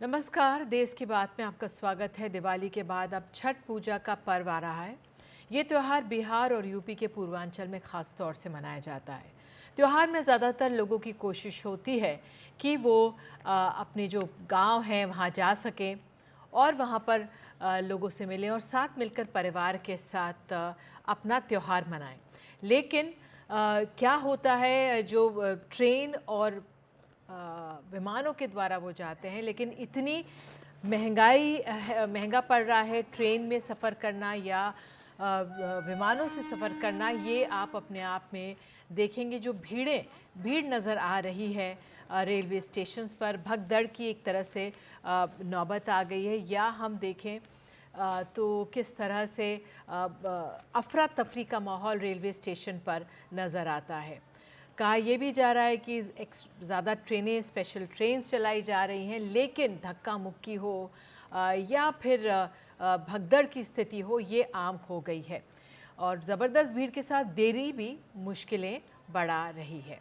नमस्कार। देश की बात में आपका स्वागत है। दिवाली के बाद अब छठ पूजा का पर्व आ रहा है। ये त्यौहार बिहार और यूपी के पूर्वांचल में खास तौर से मनाया जाता है। त्यौहार में ज़्यादातर लोगों की कोशिश होती है कि वो अपने जो गांव हैं वहां जा सकें और वहां पर लोगों से मिलें और साथ मिलकर परिवार के साथ अपना त्यौहार मनाएं। लेकिन क्या होता है, जो ट्रेन और विमानों के द्वारा वो जाते हैं, लेकिन इतनी महंगा पड़ रहा है ट्रेन में सफ़र करना या विमानों से सफ़र करना। ये आप अपने आप में देखेंगे, जो भीड़ नज़र आ रही है रेलवे स्टेशंस पर, भगदड़ की एक तरह से नौबत आ गई है। या हम देखें तो किस तरह से अफरा तफरी का माहौल रेलवे स्टेशन पर नज़र आता है। कहा यह भी जा रहा है कि ज़्यादा ट्रेनें, स्पेशल ट्रेन्स चलाई जा रही हैं, लेकिन धक्का मुक्की हो या फिर भगदड़ की स्थिति हो, ये आम हो गई है और ज़बरदस्त भीड़ के साथ देरी भी मुश्किलें बढ़ा रही है।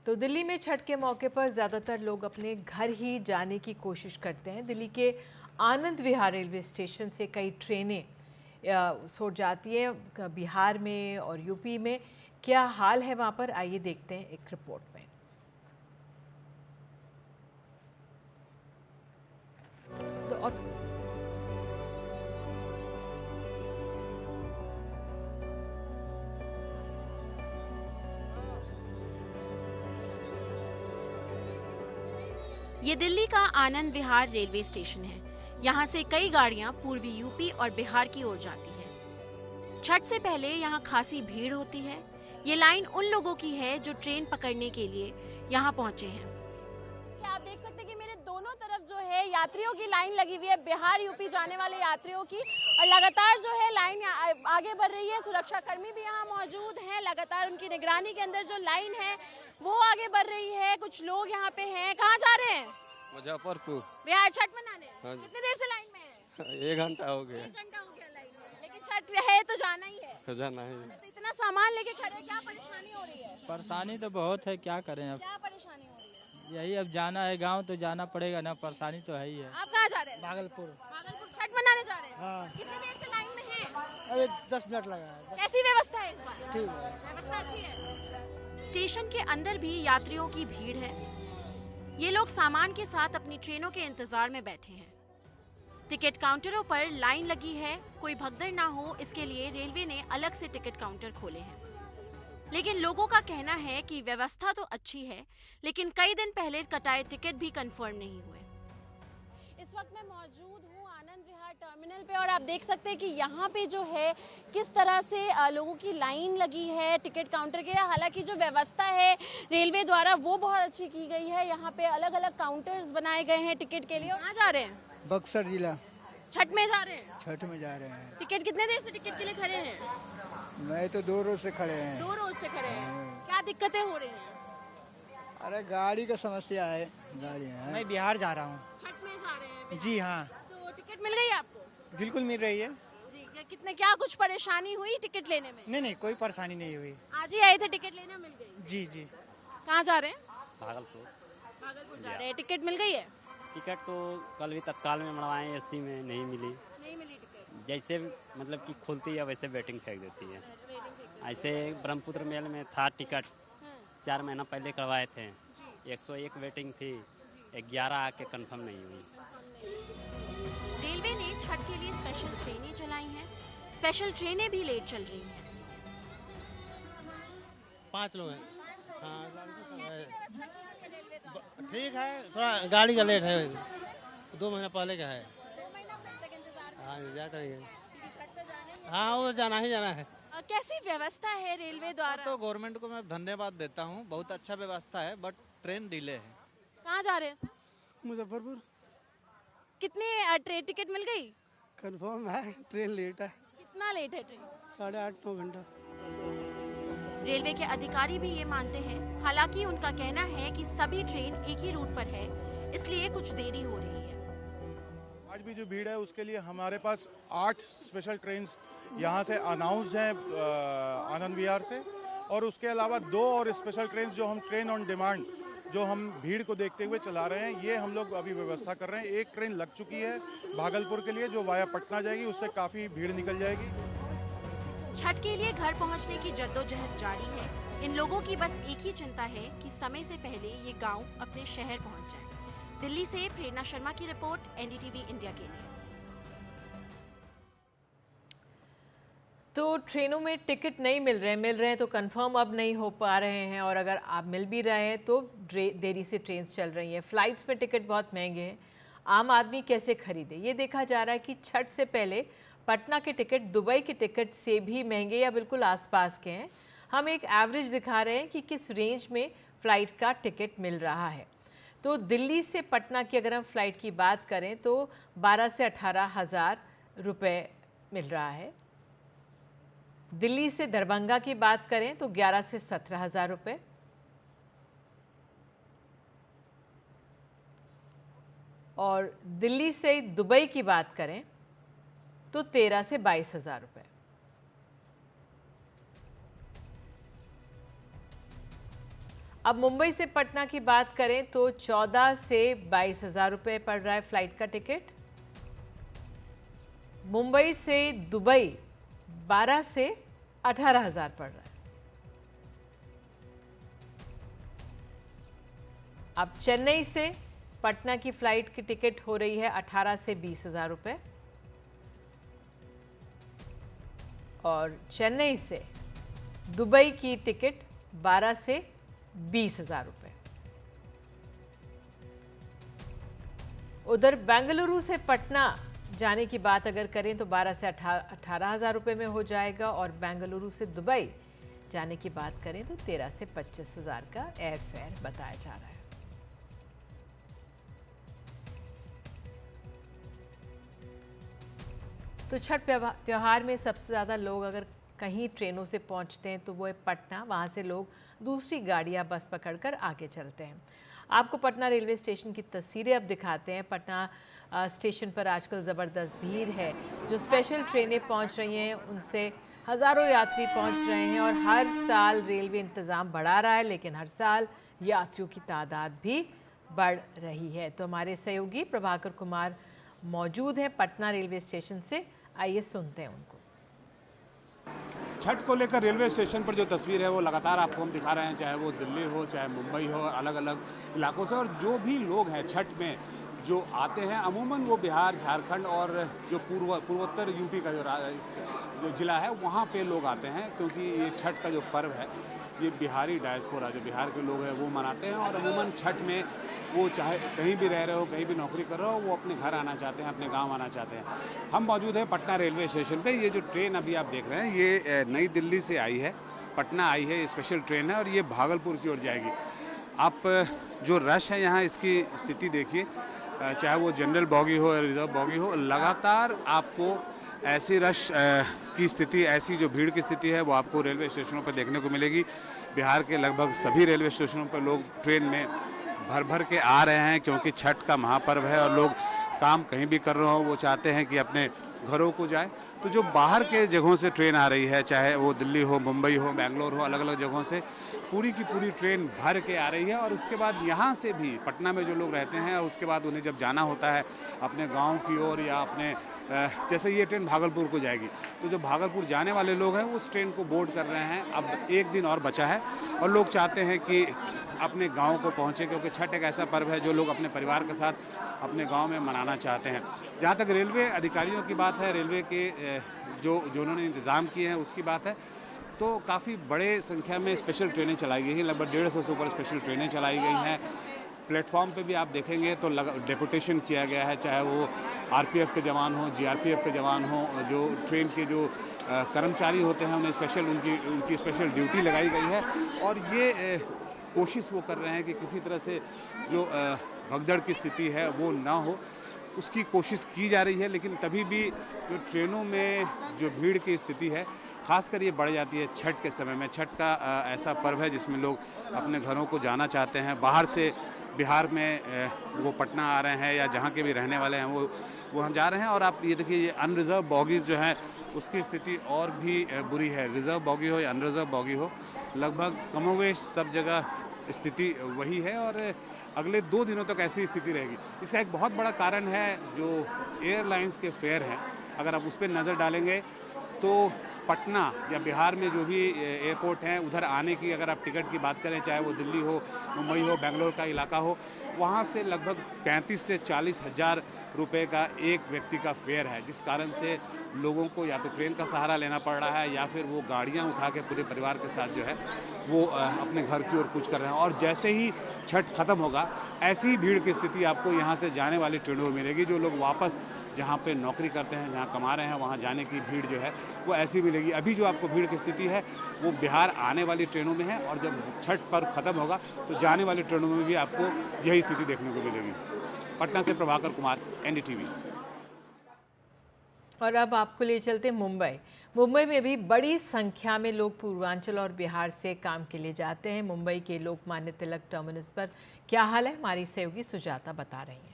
तो दिल्ली में छठ के मौके पर ज़्यादातर लोग अपने घर ही जाने की कोशिश करते हैं। दिल्ली के आनंद विहार रेलवे स्टेशन से कई ट्रेनें छूट जाती है बिहार में और यूपी में। क्या हाल है वहाँ पर, आइए देखते हैं एक रिपोर्ट में। तो और ये दिल्ली का आनंद विहार रेलवे स्टेशन है। यहाँ से कई गाड़ियाँ पूर्वी यूपी और बिहार की ओर जाती हैं। छठ से पहले यहाँ खासी भीड़ होती है। ये लाइन उन लोगों की है जो ट्रेन पकड़ने के लिए यहाँ पहुँचे हैं। आप देख सकते हैं कि मेरे दोनों तरफ जो है यात्रियों की लाइन लगी हुई है, बिहार यूपी जाने वाले यात्रियों की, और लगातार जो है लाइन आगे बढ़ रही है। सुरक्षा कर्मी भी यहाँ मौजूद हैं, लगातार उनकी निगरानी के अंदर जो लाइन है वो आगे बढ़ रही है। कुछ लोग यहाँ पे हैं। कहाँ जा रहे हैं? मुजफ्फरपुर। बिहार छठ मनाने। हाँ। कितनी देर से लाइन में है? 1 घंटा हो गया। 1 घंटा हो गया लाइन में, लेकिन छठ है तो जाना ही है। जाना है। तो इतना सामान लेके खड़े, क्या परेशानी हो रही है? परेशानी तो बहुत है, क्या करें अब। क्या परेशानी हो रही है? यही अब जाना है गांव तो जाना पड़ेगा ना, परेशानी तो है ही है। आप कहाँ जा रहे हैं? भागलपुर। भागलपुर छठ मनाने जा रहे हैं। हाँ। कितनी देर से लाइन में है? अभी 10 मिनट लगा है। कैसी व्यवस्था है इस बार? ठीक है। व्यवस्था अच्छी है। स्टेशन के अंदर भी यात्रियों की भीड़ है। ये लोग सामान के साथ अपनी ट्रेनों के इंतजार में बैठे हैं। टिकट काउंटरों पर लाइन लगी है। कोई भगदड़ ना हो इसके लिए रेलवे ने अलग से टिकट काउंटर खोले हैं। लेकिन लोगों का कहना है कि व्यवस्था तो अच्छी है, लेकिन कई दिन पहले कटाए टिकट भी कंफर्म नहीं हुए। इस वक्त मैं मौजूद हूँ आनंद विहार टर्मिनल पे और आप देख सकते हैं कि यहाँ पे जो है किस तरह से लोगों की लाइन लगी है टिकट काउंटर के। हालांकि जो व्यवस्था है रेलवे द्वारा वो बहुत अच्छी की गई है। यहाँ पे अलग अलग काउंटर्स बनाए गए हैं टिकट के लिए। कहाँ जा रहे हैं? बक्सर जिला। छठ में जा रहे हैं? छठ में जा रहे हैं। टिकट कितने देर से टिकट के लिए खड़े हैं? मैं तो 2 रोज से खड़े हैं। 2 रोज से खड़े हैं। क्या दिक्कतें हो रही हैं? अरे गाड़ी का समस्या है, गाड़ी है। मैं बिहार जा रहा हूँ। छठ में जा रहे हैं? जी हाँ, तो टिकट मिल गई आपको? बिल्कुल मिल रही है। जी। क्या कुछ परेशानी हुई टिकट लेने में? नहीं, कोई परेशानी नहीं हुई। आज ही आए थे, टिकट लेने मिल गई? जी जी। कहाँ जा रहे हैं? भागलपुर। भागलपुर जा रहे हैं। टिकट मिल गई है? टिकट तो कल भी तत्काल में मंगवाए, एसी में नहीं मिली। नहीं मिली टिकट? जैसे मतलब कि खुलती है वैसे वेटिंग फेंक देती है। ऐसे ब्रह्मपुत्र मेल में था टिकट, 4 महीना पहले करवाए थे। 101 वेटिंग थी, 11 आके कंफर्म नहीं हुई। रेलवे ने छठ के लिए स्पेशल ट्रेनें चलाई हैं। स्पेशल ट्रेनें भी लेट चल रही हैं। 5 लोग हैं। हाँ, ठीक है, थोड़ा गाड़ी का लेट है, 2 महीना पहले का है। 2 महीना तक इंतजार हाँ, जा करेंगे। छठ तो जाने ही। हाँ, वो जाना ही जाना है। कैसी व्यवस्था है रेलवे द्वारा? तो गवर्नमेंट को मैं धन्यवाद देता हूँ, बहुत अच्छा व्यवस्था है, बट ट्रेन डिले है। कहाँ जा रहे हैं सर? मुजफ्फरपुर। कितने टिकट मिल गई? कंफर्म है, ट्रेन लेट है। कितना लेट है ट्रेन? 8.5-9 घंटा। रेलवे के अधिकारी भी ये मानते हैं। हालांकि उनका कहना है कि सभी ट्रेन एक ही रूट पर है, इसलिए कुछ देरी हो रही है। आज भी जो भीड़ है उसके लिए हमारे पास 8 स्पेशल ट्रेन यहाँ से अनाउंस हैं आनंद विहार से, और उसके अलावा 2 और स्पेशल ट्रेन जो हम ट्रेन ऑन डिमांड जो हम भीड़ को देखते हुए चला रहे हैं, ये हम लोग अभी व्यवस्था कर रहे हैं। एक ट्रेन लग चुकी है भागलपुर के लिए जो वाया पटना जाएगी, उससे काफ़ी भीड़ निकल जाएगी। छठ के लिए घर पहुंचने की जद्दोजहद जारी है। इन लोगों की बस एक ही चिंता है कि समय से पहले ये गांव अपने शहर पहुंच जाए। दिल्ली से प्रेरणा शर्मा की रिपोर्ट, एनडीटीवी इंडिया के लिए। तो ट्रेनों में टिकट नहीं मिल रहे हैं तो कंफर्म अब नहीं हो पा रहे हैं, और अगर आप मिल भी रहे हैं तो देरी से ट्रेन चल रही हैं। फ़्लाइट्स में टिकट बहुत महंगे हैं। आम आदमी कैसे खरीदे, ये देखा जा रहा है कि छठ से पहले पटना के टिकट दुबई के टिकट से भी महंगे या बिल्कुल आसपास के हैं। हम एक एवरेज दिखा रहे हैं कि किस रेंज में फ़्लाइट का टिकट मिल रहा है। तो दिल्ली से पटना की अगर हम फ़्लाइट की बात करें तो 12 से 18 हज़ार रुपये मिल रहा है। दिल्ली से दरभंगा की बात करें तो 11 से 17 हज़ार रुपये, और दिल्ली से दुबई की बात करें तो 13 से 22 हज़ार रुपये। अब मुंबई से पटना की बात करें तो 14 से 22 हज़ार रुपये पड़ रहा है फ्लाइट का टिकट। मुंबई से दुबई 12 से 18 हज़ार पड़ रहा है। अब चेन्नई से पटना की फ्लाइट की टिकट हो रही है 18 से 20 हज़ार रुपये, और चेन्नई से दुबई की टिकट 12 से 20 हज़ार रुपये। उधर बेंगलुरु से पटना जाने की बात अगर करें तो 12 से 18 हज़ार रुपये में हो जाएगा, और बेंगलुरु से दुबई जाने की बात करें तो 13 से 25 हज़ार का एयर फेयर बताया जा रहा है। तो छठ त्यौहार में सबसे ज़्यादा लोग अगर कहीं ट्रेनों से पहुंचते हैं तो वो है पटना। वहाँ से लोग दूसरी गाड़ी या बस पकड़कर आगे चलते हैं। आपको पटना रेलवे स्टेशन की तस्वीरें अब दिखाते हैं। पटना स्टेशन पर आजकल ज़बरदस्त भीड़ है। जो स्पेशल ट्रेनें पहुंच रही हैं उनसे हज़ारों यात्री पहुंच रहे हैं, और हर साल रेलवे इंतज़ाम बढ़ा रहा है, लेकिन हर साल यात्रियों की तादाद भी बढ़ रही है। तो हमारे सहयोगी प्रभाकर कुमार मौजूद हैं पटना रेलवे स्टेशन से। आइए सुनते हैं उनको। छठ को लेकर रेलवे स्टेशन पर जो तस्वीर है वो लगातार आपको हम दिखा रहे हैं, चाहे वो दिल्ली हो, चाहे मुंबई हो, अलग अलग इलाकों से। और जो भी लोग हैं छठ में जो आते हैं, अमूमन वो बिहार, झारखंड और जो पूर्वोत्तर यूपी का जो ज़िला है वहाँ पे लोग आते हैं, क्योंकि ये छठ का जो पर्व है ये बिहारी डायस्पोरा जो बिहार के लोग हैं वो मनाते हैं। और अमूमन छठ में वो चाहे कहीं भी रह रहे हो, कहीं भी नौकरी कर रहे हो, वो अपने घर आना चाहते हैं, अपने गांव आना चाहते हैं। हम मौजूद हैं पटना रेलवे स्टेशन पे। ये जो ट्रेन अभी आप देख रहे हैं ये नई दिल्ली से आई है, पटना आई है, ये स्पेशल ट्रेन है और ये भागलपुर की ओर जाएगी। आप जो रश है यहाँ, इसकी स्थिति देखिए, चाहे वो जनरल बॉगी हो या रिजर्व बॉगी हो, लगातार आपको ऐसी रश की स्थिति, ऐसी जो भीड़ की स्थिति है वो आपको रेलवे स्टेशनों पर देखने को मिलेगी। बिहार के लगभग सभी रेलवे स्टेशनों पर लोग ट्रेन में भर भर के आ रहे हैं, क्योंकि छठ का महापर्व है और लोग काम कहीं भी कर रहे हो वो चाहते हैं कि अपने घरों को जाए। तो जो बाहर के जगहों से ट्रेन आ रही है, चाहे वो दिल्ली हो, मुंबई हो, बेंगलोर हो, अलग अलग जगहों से पूरी की पूरी ट्रेन भर के आ रही है। और उसके बाद यहाँ से भी पटना में जो लोग रहते हैं, उसके बाद उन्हें जब जाना होता है अपने गांव की ओर या अपने जैसे ये ट्रेन भागलपुर को जाएगी, तो जो भागलपुर जाने वाले लोग हैं उस ट्रेन को बोर्ड कर रहे हैं। अब एक दिन और बचा है और लोग चाहते हैं कि अपने गांव को पहुंचे, क्योंकि छठ एक ऐसा पर्व है जो लोग अपने परिवार के साथ अपने गांव में मनाना चाहते हैं। जहां तक रेलवे अधिकारियों की बात है, रेलवे के जो उन्होंने इंतज़ाम किए हैं उसकी बात है, तो काफ़ी बड़े संख्या में स्पेशल ट्रेनें चलाई गई हैं। लगभग 150 से ऊपर स्पेशल ट्रेनें चलाई गई हैं। प्लेटफॉर्म पे भी आप देखेंगे तो डेपुटेशन किया गया है, चाहे वो आरपीएफ के जवान हों, जीआरपीएफ के जवान हों, जो ट्रेन के जो कर्मचारी होते हैं उन्हें स्पेशल उनकी स्पेशल ड्यूटी लगाई गई है। और ये कोशिश वो कर रहे हैं कि किसी तरह से जो भगदड़ की स्थिति है वो ना हो, उसकी कोशिश की जा रही है। लेकिन तभी भी जो ट्रेनों में जो भीड़ की स्थिति है, खासकर ये बढ़ जाती है छठ के समय में। छठ का ऐसा पर्व है जिसमें लोग अपने घरों को जाना चाहते हैं। बाहर से बिहार में वो पटना आ रहे हैं या जहाँ के भी रहने वाले हैं वो वहाँ जा रहे हैं। और आप ये देखिए, ये अनरिजर्व बॉगीज़ जो हैं उसकी स्थिति और भी बुरी है। रिज़र्व बॉगी हो या अनरिजर्व बॉगी हो, लगभग कमोवेश सब जगह स्थिति वही है और अगले 2 दिनों तक ऐसी स्थिति रहेगी। इसका एक बहुत बड़ा कारण है जो एयरलाइंस के फेयर हैं, अगर आप उस पर नज़र डालेंगे तो पटना या बिहार में जो भी एयरपोर्ट हैं उधर आने की अगर आप टिकट की बात करें, चाहे वो दिल्ली हो, मुंबई हो, बेंगलोर का इलाका हो, वहाँ से लगभग 35 से 40 हज़ार रुपये का एक व्यक्ति का फेयर है, जिस कारण से लोगों को या तो ट्रेन का सहारा लेना पड़ रहा है या फिर वो गाड़ियाँ उठा के पूरे परिवार के साथ जो है वो अपने घर की ओर कूच कर रहे हैं। और जैसे ही छठ ख़त्म होगा, ऐसी ही भीड़ की स्थिति आपको यहाँ से जाने वाली ट्रेनों में मिलेगी। जो लोग वापस जहाँ पे नौकरी करते हैं, जहाँ कमा रहे हैं, वहाँ जाने की भीड़ जो है वो ऐसी मिलेगी। अभी जो आपको भीड़ की स्थिति है वो बिहार आने वाली ट्रेनों में है और जब छठ पर्व ख़त्म होगा तो जाने वाली ट्रेनों में भी आपको यही स्थिति देखने को मिलेगी। पटना से प्रभाकर कुमार, NDTV। और अब आपको ले चलते मुंबई। मुंबई में भी बड़ी संख्या में लोग पूर्वांचल और बिहार से काम के लिए जाते हैं। मुंबई के लोकमान्य तिलक टर्मिनस पर क्या हाल है, हमारी सहयोगी सुजाता बता रही हैं।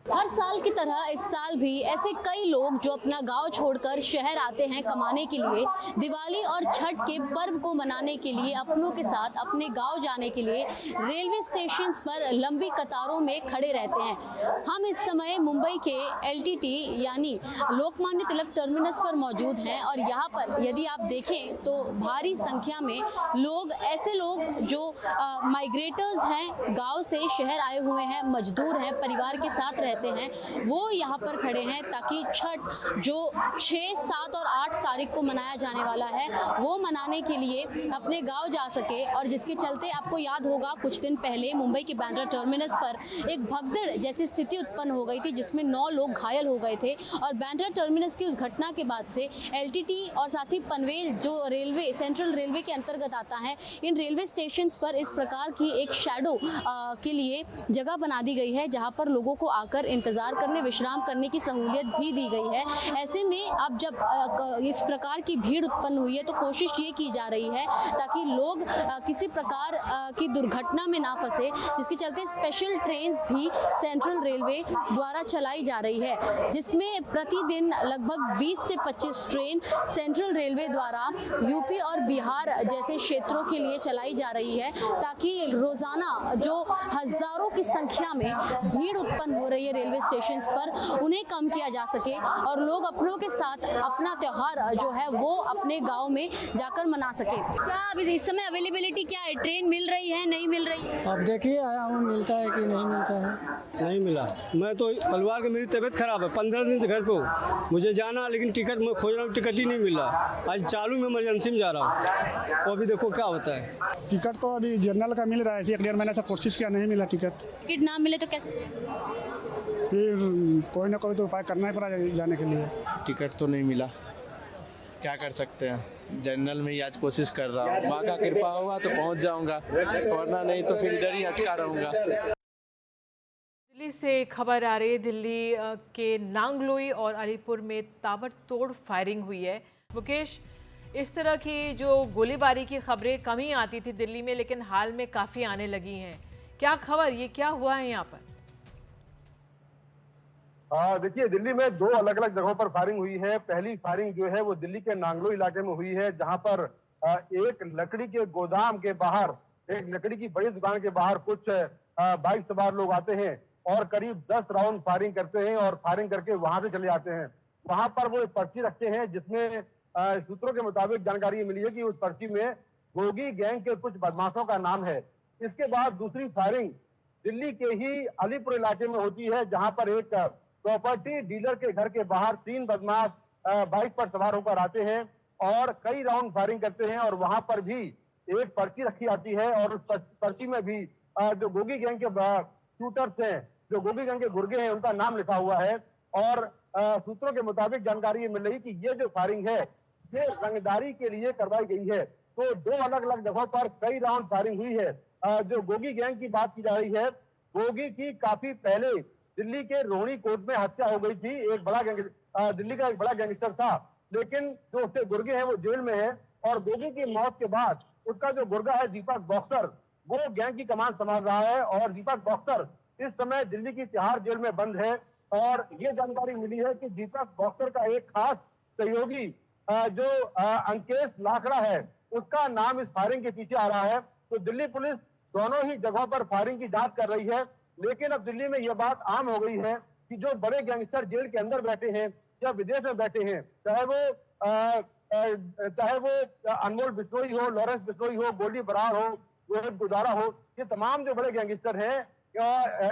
हर साल की तरह इस साल भी ऐसे कई लोग जो अपना गांव छोड़कर शहर आते हैं कमाने के लिए, दिवाली और छठ के पर्व को मनाने के लिए अपनों के साथ अपने गांव जाने के लिए रेलवे स्टेशंस पर लंबी कतारों में खड़े रहते हैं। हम इस समय मुंबई के LTT यानी लोकमान्य तिलक टर्मिनस पर मौजूद हैं और यहाँ पर यदि आप देखें तो भारी संख्या में लोग, ऐसे लोग जो माइग्रेटर्स हैं, गाँव से शहर आए हुए हैं, मजदूर हैं, परिवार के साथ रहते हैं, वो यहाँ पर खड़े हैं ताकि छठ जो 6, 7 और 8 तारीख को मनाया जाने वाला है वो मनाने के लिए अपने गांव जा सके। और जिसके चलते आपको याद होगा कुछ दिन पहले मुंबई के बांद्रा टर्मिनस पर एक भगदड़ जैसी स्थिति उत्पन्न हो गई थी जिसमें 9 लोग घायल हो गए थे। और बांद्रा टर्मिनस की उस घटना के बाद से LTT और साथ ही पनवेल जो रेलवे, सेंट्रल रेलवे के अंतर्गत आता है, इन रेलवे स्टेशन पर इस प्रकार की एक शैडो के लिए जगह बना दी गई है जहाँ पर लोगों को आकर इंतजार करने, विश्राम करने की सहूलियत भी दी गई है। ऐसे में अब जब इस प्रकार की भीड़ उत्पन्न हुई है तो कोशिश ये की जा रही है ताकि लोग किसी प्रकार की दुर्घटना में ना फंसे, जिसके चलते स्पेशल ट्रेन भी सेंट्रल रेलवे द्वारा चलाई जा रही है, जिसमें प्रतिदिन लगभग 20 से 25 ट्रेन सेंट्रल रेलवे द्वारा यूपी और बिहार जैसे क्षेत्रों के लिए चलाई जा रही है ताकि रोजाना जो हजारों की संख्या में भीड़ उत्पन्न हो रही है रेलवे स्टेशंस पर, उन्हें कम किया जा सके और लोग अपनों के साथ अपना त्योहार जो है वो अपने गांव में जाकर मना सके। क्या अभी इस समय अवेलेबिलिटी क्या है, ट्रेन मिल रही है, नहीं मिल रही है? अब देखिए आया हूँ, मिलता है कि नहीं मिलता है। नहीं मिला। मैं तो परिवार की मेरी तबीयत खराब है, 15 दिन से घर पे हूँ, मुझे जाना, लेकिन टिकट मैं खोज रहा हूँ, टिकट ही नहीं मिल रहा। आज चालू में इमरजेंसी में जा रहा हूँ, तो अभी देखो क्या होता है। टिकट तो अभी जनरल का मिल रहा है, 1-1.5 महीने से कोशिश किया, नहीं मिला टिकट। टिकट ना मिले तो कैसे? फिर कोई ना कोई तो उपाय करना ही पड़ा जाने के लिए। टिकट तो नहीं मिला, क्या कर सकते हैं। जनरल में ही आज कोशिश कर रहा हूँ, माँ का कृपा होगा तो पहुँच जाऊँगा, वरना नहीं तो फिर इधर ही अटका रहूँगा। दिल्ली से खबर आ रही है, दिल्ली के नांगलोई और अलीपुर में ताबड़तोड़ फायरिंग हुई है। मुकेश, इस तरह की जो गोलीबारी की खबरें कम ही आती थी दिल्ली में, लेकिन हाल में काफ़ी आने लगी हैं। क्या खबर, ये क्या हुआ है यहाँ पर? देखिए, दिल्ली में 2 अलग अलग जगहों पर फायरिंग हुई है। पहली फायरिंग जो है वो दिल्ली के नांगलो इलाके में हुई है, जहां पर एक लकड़ी के गोदाम के बाहर, एक लकड़ी की बड़ी दुकान के बाहर कुछ बाइक सवार लोग आते हैं और करीब 10 राउंड फायरिंग करते हैं और फायरिंग करके वहां से चले जाते हैं। वहां पर वो एक पर्ची रखते हैं जिसमें सूत्रों के मुताबिक जानकारी मिली है कि उस पर्ची में गोगी गैंग के कुछ बदमाशों का नाम है। इसके बाद दूसरी फायरिंग दिल्ली के ही अलीपुर इलाके में होती है, जहां पर एक प्रॉपर्टी डीलर के घर के बाहर 3 बदमाश बाइक पर सवार होकर आते हैं और कई राउंड फायरिंग करते हैं और वहां पर भी एक पर्ची रखी जाती है और उस पर्ची में भी जो गोगी गैंग के शूटर्स हैं, जो गोगी गैंग के गुर्गे हैं, उनका नाम लिखा हुआ है। और सूत्रों के मुताबिक जानकारी ये मिल रही कि ये जो फायरिंग है ये रंगदारी के लिए करवाई गई है। तो 2 अलग अलग जगहों पर कई राउंड फायरिंग हुई है। जो गोगी गैंग की बात की जा रही है, गोगी की काफी पहले दिल्ली के रोहिणी कोर्ट में हत्या हो गई थी। एक बड़ा दिल्ली का एक बड़ा गैंगस्टर था, लेकिन जो उसके गुर्गे हैं वो जेल में है और गोगी की मौत के बाद उसका जो गुर्गा है दीपक बॉक्सर, वो गैंग की कमान संभाल रहा है और दीपक बॉक्सर इस समय दिल्ली की तिहाड़ जेल में बंद है। और ये जानकारी मिली है कि दीपक बॉक्सर का एक खास सहयोगी जो अंकेश लाकड़ा है, उसका नाम इस फायरिंग के पीछे आ रहा है। तो दिल्ली पुलिस दोनों ही जगहों पर फायरिंग की जांच कर रही है। लेकिन अब दिल्ली में यह बात आम हो गई है कि जो बड़े गैंगस्टर जेल के अंदर बैठे हैं या विदेश में बैठे हैं, चाहे वो अनमोल बिश्नोई हो, लॉरेंस बिश्नोई हो, गोल्डी बरार हो, रोहित गुजारा हो, ये तमाम जो बड़े गैंगस्टर हैं,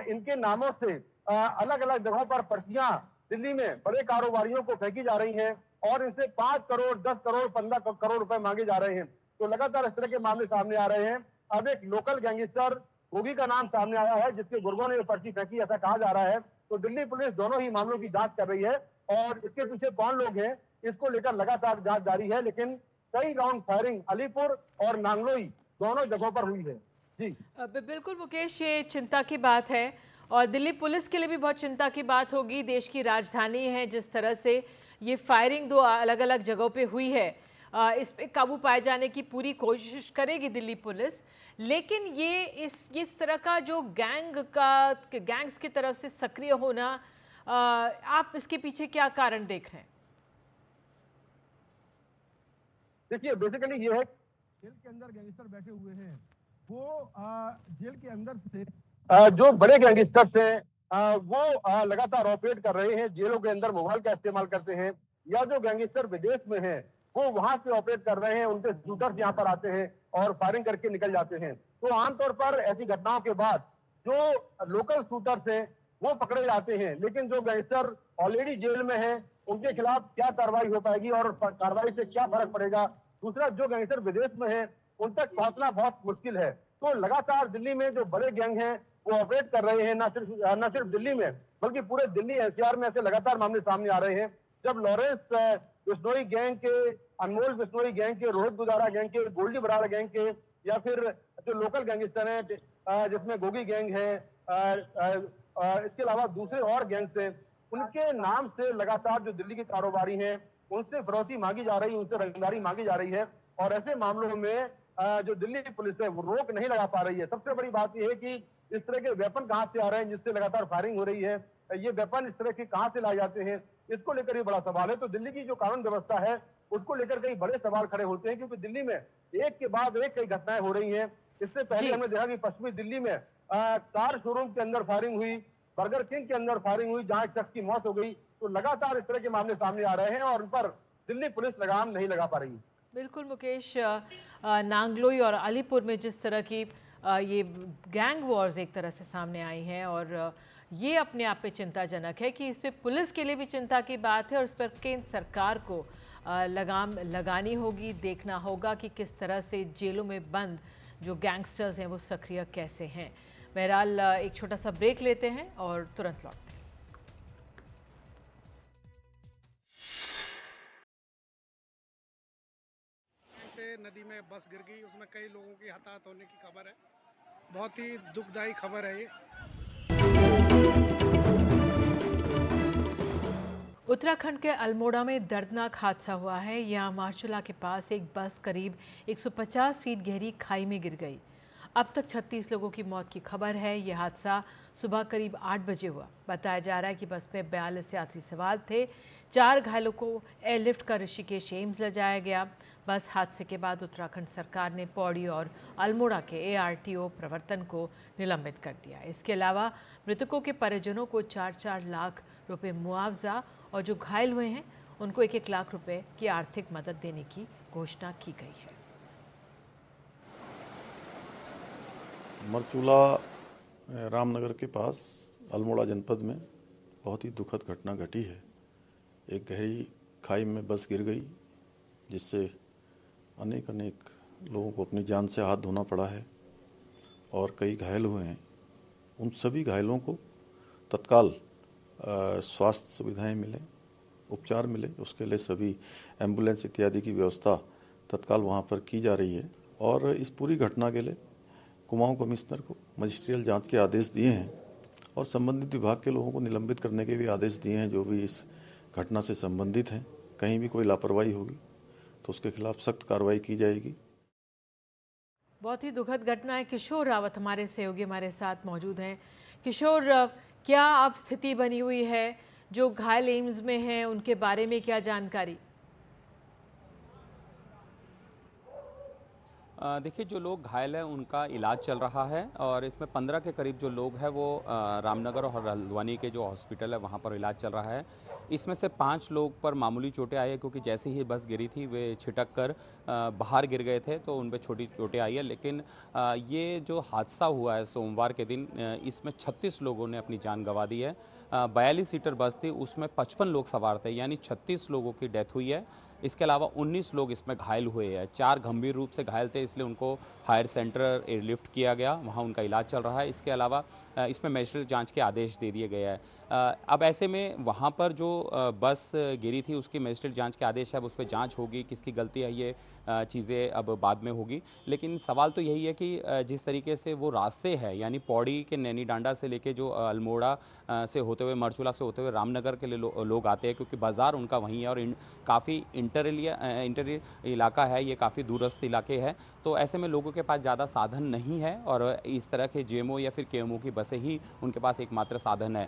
इनके नामों से अलग अलग जगहों पर पर्चियां दिल्ली में बड़े कारोबारियों को फेंकी जा रही हैं और इनसे 5 करोड़, 10 करोड़, 15 करोड़ रुपए मांगे जा रहे हैं। तो लगातार इस तरह के मामले सामने आ रहे हैं। अब एक लोकल गैंगस्टर गोगी का नाम सामने आया है, जिसके गुर्गों ने ये पर्ची फेंकी, ऐसा कहा जा रहा है। तो दिल्ली पुलिस दोनों ही मामलों की जांच कर रही है और इसके पीछे कौन लोग हैं, इसको लेकर लगातार जांच जारी है। लेकिन कई राउंड फायरिंग अलीपुर और नांगलोई दोनों जगहों पर हुई है। जी बिल्कुल मुकेश, ये चिंता की बात है और दिल्ली पुलिस के लिए भी बहुत चिंता की बात होगी। देश की राजधानी है, जिस तरह से ये फायरिंग दो अलग अलग जगहों पे हुई है, इस पे काबू पाए जाने की पूरी कोशिश करेगी दिल्ली पुलिस। लेकिन ये इस तरह का जो गैंग्स की तरफ से सक्रिय होना, आप इसके पीछे क्या कारण देख रहे हैं? देखिए, बेसिकली ये है जेल के अंदर गैंगस्टर बैठे हुए हैं, वो जेल के अंदर से जो बड़े गैंगस्टर्स हैं वो लगातार ऑपरेट कर रहे हैं, जेलों के अंदर मोबाइल का इस्तेमाल करते हैं, या जो गैंगस्टर विदेश में हैं वो वहां से ऑपरेट कर रहे हैं, उनके शूटर्स यहाँ पर आते हैं और फायरिंग करके निकल जाते हैं। तो आमतौर पर ऐसी घटनाओं के बाद जो लोकल शूटर्स हैं वो पकड़े जाते हैं, लेकिन जो गैंगस्टर ऑलरेडी जेल में हैं उनके खिलाफ क्या कार्रवाई हो पाएगी और कार्रवाई से क्या फर्क पड़ेगा। दूसरा, जो गैंगस्टर विदेश में हैं उन तक पहुंचना बहुत मुश्किल है। तो लगातार दिल्ली में जो बड़े गैंग हैं वो ऑपरेट कर रहे हैं, न सिर्फ दिल्ली में बल्कि पूरे दिल्ली एनसीआर में ऐसे लगातार मामले सामने आ रहे हैं। जब लॉरेंस बिश्नोई गैंग के, अनमोल बिश्नोई गैंग के, रोहित गुजारा गैंग के, गोल्डी बरार गैंग के, या फिर जो लोकल गैंगस्टर हैं जिसमें गोगी गैंग है, इसके अलावा दूसरे और गैंग्स हैं, उनके नाम से लगातार जो दिल्ली के कारोबारी हैं उनसे फिरौती मांगी जा रही है, उनसे रंगदारी मांगी जा रही है। और ऐसे मामलों में जो दिल्ली पुलिस है वो रोक नहीं लगा पा रही है। सबसे बड़ी बात यह है कि इस तरह के वेपन कहां से आ रहे हैं जिससे लगातार फायरिंग हो रही है, ये वेपन इस तरह के कहां से लाए जाते हैं, इसको लेकर ये बड़ा सवाल है। तो दिल्ली की जो कानून व्यवस्था है उसको लेकर कई बड़े सवाल खड़े होते हैं, क्योंकि दिल्ली में एक के बाद एक कई घटनाएं हो रही हैं। इससे पहले हमने देखा कि पश्चिमी दिल्ली में कार शोरूम के अंदर फायरिंग हुई, बर्गर किंग के अंदर फायरिंग हुई जहां एक शख्स की मौत हो गई। तो लगातार इस तरह के मामले सामने आ रहे हैं और उन पर दिल्ली पुलिस लगाम नहीं लगा पा रही है। बिल्कुल मुकेश, नांगलोई और अलीपुर में जिस तरह की ये गैंग वॉर्स एक तरह से सामने आई हैं और ये अपने आप में चिंताजनक है कि इस पे पुलिस के लिए भी चिंता की बात है और इस पर केंद्र सरकार को लगाम लगानी होगी, देखना होगा कि किस तरह से जेलों में बंद जो गैंगस्टर्स हैं वो सक्रिय कैसे हैं। बहरहाल एक छोटा सा ब्रेक लेते हैं और तुरंत लौटते हैं। नदी में बस गिर गई, उसमें कई लोगों की हताहत होने की खबर है। बहुत ही दुखदायी खबर है ये। उत्तराखंड के अल्मोड़ा में दर्दनाक हादसा हुआ है। यहाँ मार्चुला के पास एक बस करीब 150 फीट गहरी खाई में गिर गई। अब तक 36 लोगों की मौत की खबर है। यह हादसा सुबह करीब 8 बजे हुआ। बताया जा रहा है कि बस में 42 यात्री सवार थे। 4 घायलों को एयरलिफ्ट कर ऋषिकेश एम्स ले जाया गया। बस हादसे के बाद उत्तराखंड सरकार ने पौड़ी और अल्मोड़ा के ARTO प्रवर्तन को निलंबित कर दिया। इसके अलावा मृतकों के परिजनों को 4-4 लाख रुपए मुआवजा और जो घायल हुए हैं उनको 1-1 लाख रुपए की आर्थिक मदद देने की घोषणा की गई है। मरचूला रामनगर के पास अल्मोड़ा जनपद में बहुत ही दुखद घटना घटी है। एक गहरी खाई में बस गिर गई, जिससे अनेक लोगों को अपनी जान से हाथ धोना पड़ा है और कई घायल हुए हैं। उन सभी घायलों को तत्काल स्वास्थ्य सुविधाएं मिले, उपचार मिले, उसके लिए सभी एम्बुलेंस इत्यादि की व्यवस्था तत्काल वहां पर की जा रही है। और इस पूरी घटना के लिए कुमाऊं कमिश्नर को मजिस्ट्रियल जांच के आदेश दिए हैं और संबंधित विभाग के लोगों को निलंबित करने के भी आदेश दिए हैं जो भी इस घटना से संबंधित हैं। कहीं भी कोई लापरवाही होगी तो उसके खिलाफ सख्त कार्रवाई की जाएगी। बहुत ही दुखद घटना है। किशोर रावत हमारे सहयोगी हमारे साथ मौजूद हैं। किशोर, क्या अब स्थिति बनी हुई है? जो घायल एम्स में हैं उनके बारे में क्या जानकारी? देखिए, जो लोग घायल हैं उनका इलाज चल रहा है और इसमें 15 के करीब जो लोग हैं वो रामनगर और हल्द्वानी के जो हॉस्पिटल है वहाँ पर इलाज चल रहा है। इसमें से 5 लोग पर मामूली चोटें आई है, क्योंकि जैसे ही बस गिरी थी वे छिटक कर बाहर गिर गए थे, तो उन पर छोटी चोटें आई है। लेकिन ये जो हादसा हुआ है सोमवार के दिन, इसमें 36 लोगों ने अपनी जान गंवा दी है। 42 सीटर बस थी, उसमें 55 लोग सवार थे, यानी 36 लोगों की डेथ हुई है। इसके अलावा 19 लोग इसमें घायल हुए हैं। 4 गंभीर रूप से घायल थे, इसलिए उनको हायर सेंटर एयरलिफ्ट किया गया, वहाँ उनका इलाज चल रहा है। इसके अलावा इसमें मजिस्ट्रेट जांच के आदेश दे दिए गए हैं। अब ऐसे में वहाँ पर जो बस गिरी थी उसकी मजिस्ट्रेट जांच के आदेश है, अब उस पर जांच होगी, किसकी गलती है ये चीज़ें अब बाद में होगी। लेकिन सवाल तो यही है कि जिस तरीके से वो रास्ते हैं, यानी पौड़ी के नैनी डांडा से लेके जो अल्मोड़ा से होते हुए मरचूला से होते हुए रामनगर के लिए लोग आते हैं, क्योंकि बाज़ार उनका वहीं है और काफ़ी इंटर इलाका है, ये काफ़ी दूरस्थ इलाके हैं। तो ऐसे में लोगों के पास ज़्यादा साधन नहीं है और इस तरह के जेएमओ या फिर केएमओ की बसें ही उनके पास एकमात्र साधन है।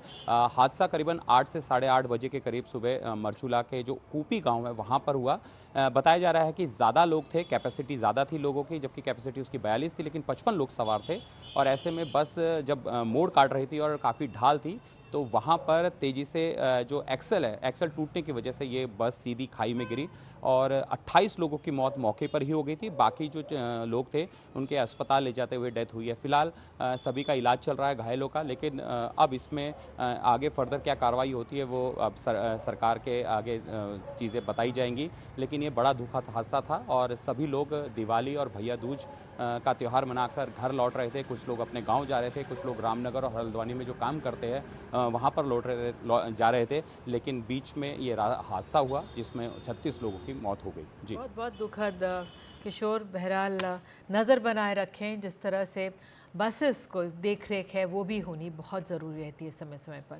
हादसा करीबन 8 से 8:30 बजे के करीब सुबह मरचूला के जो कूपी गांव है वहां पर हुआ। बताया जा रहा है कि ज़्यादा लोग थे, कैपेसिटी ज़्यादा थी लोगों की, जबकि कैपेसिटी उसकी 42 थी, लेकिन 55 लोग सवार थे। और ऐसे में बस जब मोड़ काट रही थी और काफ़ी ढाल थी, तो वहाँ पर तेज़ी से जो एक्सल टूटने की वजह से ये बस सीधी खाई में गिरी और 28 लोगों की मौत मौके पर ही हो गई थी। बाकी जो लोग थे उनके अस्पताल ले जाते हुए डेथ हुई है। फिलहाल सभी का इलाज चल रहा है घायलों का, लेकिन अब इसमें आगे फर्दर क्या कार्रवाई होती है वो अब सरकार के आगे चीज़ें बताई जाएंगी। लेकिन ये बड़ा दुखद हादसा था और सभी लोग दिवाली और भैया दूज का त्यौहार मनाकर घर लौट रहे थे। कुछ लोग अपने गाँव जा रहे थे, कुछ लोग रामनगर और हल्द्वानी में जो काम करते हैं वहाँ पर जा रहे थे, लेकिन बीच में ये हादसा हुआ जिसमें 36 लोगों की मौत हो गई। जी, बहुत बहुत दुखद। किशोर, बहरहाल नज़र बनाए रखें, जिस तरह से बसेस को देख रेख है वो भी होनी बहुत ज़रूरी रहती है समय समय पर।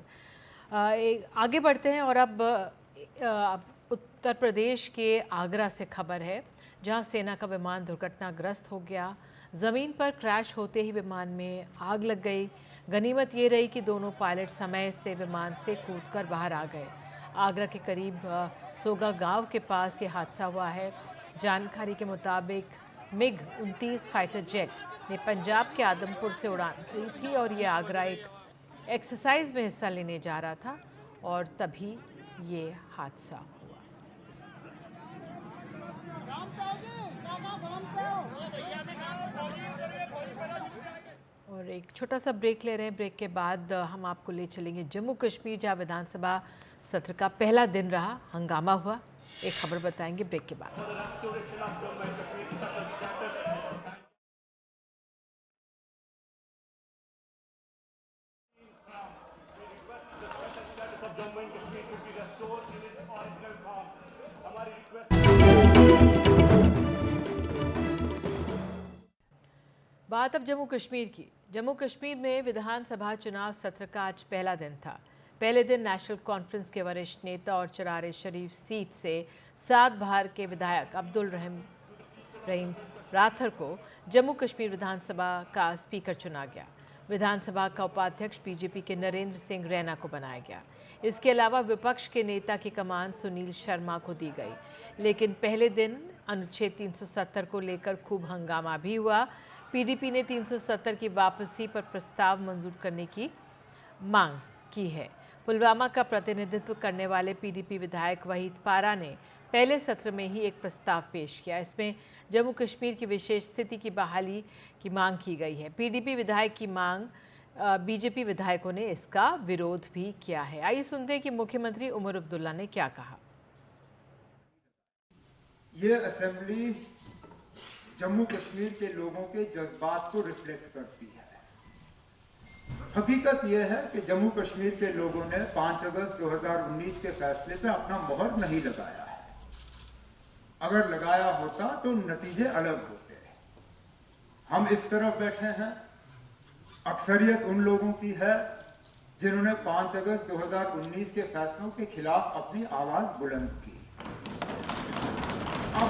आगे बढ़ते हैं और अब उत्तर प्रदेश के आगरा से खबर है, जहां सेना का विमान दुर्घटनाग्रस्त हो गया। ज़मीन पर क्रैश होते ही विमान में आग लग गई। गनीमत ये रही कि दोनों पायलट समय से विमान से कूदकर बाहर आ गए। आगरा के करीब सोगा गांव के पास ये हादसा हुआ है। जानकारी के मुताबिक मिग 29 फाइटर जेट ने पंजाब के आदमपुर से उड़ान भरी थी और ये आगरा एक एक्सरसाइज में हिस्सा लेने जा रहा था और तभी ये हादसा हुआ। और एक छोटा सा ब्रेक ले रहे हैं। ब्रेक के बाद हम आपको ले चलेंगे जम्मू कश्मीर, जहाँ विधानसभा सत्र का पहला दिन रहा, हंगामा हुआ। एक खबर बताएंगे ब्रेक के बाद। बात अब जम्मू कश्मीर की। जम्मू कश्मीर में विधानसभा चुनाव सत्र का आज पहला दिन था। पहले दिन नेशनल कॉन्फ्रेंस के वरिष्ठ नेता और चरारे शरीफ सीट से सात बार के विधायक अब्दुल रहीम राथर को जम्मू कश्मीर विधानसभा का स्पीकर चुना गया। विधानसभा का उपाध्यक्ष बीजेपी के नरेंद्र सिंह रैना को बनाया गया। इसके अलावा विपक्ष के नेता की कमान सुनील शर्मा को दी गई। लेकिन पहले दिन अनुच्छेद 370 को लेकर खूब हंगामा भी हुआ। पीडीपी ने 370 की वापसी पर प्रस्ताव मंजूर करने की मांग की है। पुलवामा का प्रतिनिधित्व करने वाले पीडीपी विधायक वहीद पारा ने पहले सत्र में ही एक प्रस्ताव पेश किया। इसमें जम्मू कश्मीर की विशेष स्थिति की बहाली की मांग की गई है। पीडीपी विधायक की मांग बीजेपी विधायकों ने इसका विरोध भी किया है। आइए सुनते हैं कि मुख्यमंत्री उमर अब्दुल्ला ने क्या कहा। ये असेंबली जम्मू कश्मीर के लोगों के जज्बात को रिफ्लेक्ट करती है। हकीकत यह है कि जम्मू कश्मीर के लोगों ने 5 अगस्त 2019 के फैसले पे अपना मोहर नहीं लगाया है। अगर लगाया होता तो नतीजे अलग होते। हम इस तरफ बैठे हैं, अक्सरियत उन लोगों की है जिन्होंने 5 अगस्त 2019 के फैसलों के खिलाफ अपनी आवाज बुलंद की। अब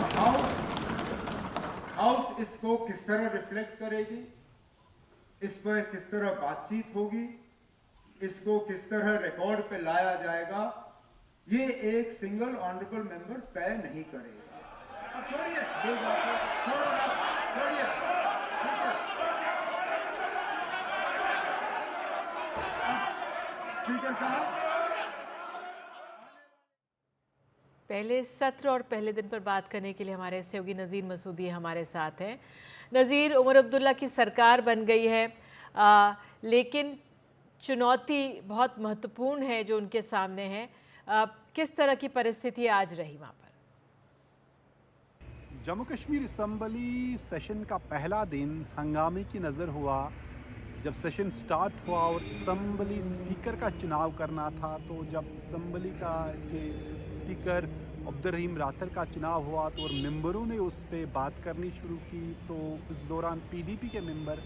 हाउस इसको किस तरह रिफ्लेक्ट करेगी, इस पर किस तरह बातचीत होगी, इसको किस तरह रिकॉर्ड पे लाया जाएगा, ये एक सिंगल ऑनरेबल मेंबर तय नहीं करेगा। अब छोड़िए, छोड़ो ना। स्पीकर साहब, पहले सत्र और पहले दिन पर बात करने के लिए हमारे सहयोगी नज़ीर मसूदी हमारे साथ हैं। नज़ीर, उमर अब्दुल्ला की सरकार बन गई है, लेकिन चुनौती बहुत महत्वपूर्ण है जो उनके सामने है। किस तरह की परिस्थिति आज रही वहाँ पर? जम्मू कश्मीर असम्बली सेशन का पहला दिन हंगामे की नज़र हुआ। जब सेशन स्टार्ट हुआ और असम्बली स्पीकर का चुनाव करना था, तो जब असम्बली का के स्पीकर अब्दुल रहीम रातर का चुनाव हुआ तो और मेंबरों ने उस पर बात करनी शुरू की, तो उस दौरान पीडीपी के मेंबर